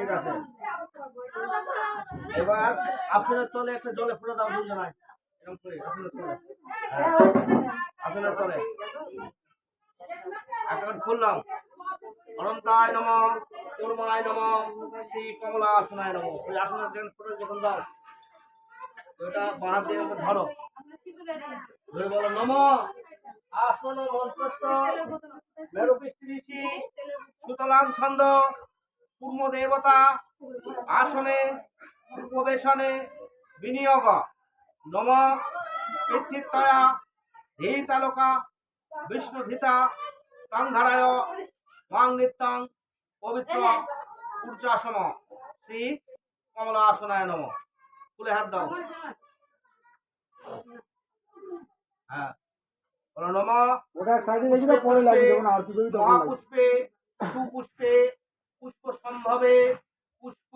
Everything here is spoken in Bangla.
ঠিক আছে। এবার আসনের তলে একটা জলে ফুটে দাও দুজনায়, এরকম করে আসনের তলে। আসনের তলে এখন খুললাম। অনন্তায় নমঃ, কুর্মায় নমঃ, শ্রী কমলা আসনায় নমঃ। ওই আসনের যেখানে ফুটে যখন দাও, ওটা বাঁ দিয়ে ধরো, ধরে বলো নমঃ আসন মন্ত্রস্থ মেরুপৃষ্ঠ ঋষি সুতলাং ছন্দ পূর্ব দেবতা আসনে উপবেশনে বিনিয়োগ নম কীর্তিত্বয়া ধীতালোকা বিষ্ণুধিতা কাংধারায় মাং নিত্যাং পবিত্র ঊর্জাসম শ্রী কমলা আসনায় নম। তুলে হাত দাও। হ্যাঁ বলো নম মহাপুষ্পে সুপুষ্পে পুষ্প সম্ভবে পুষ্প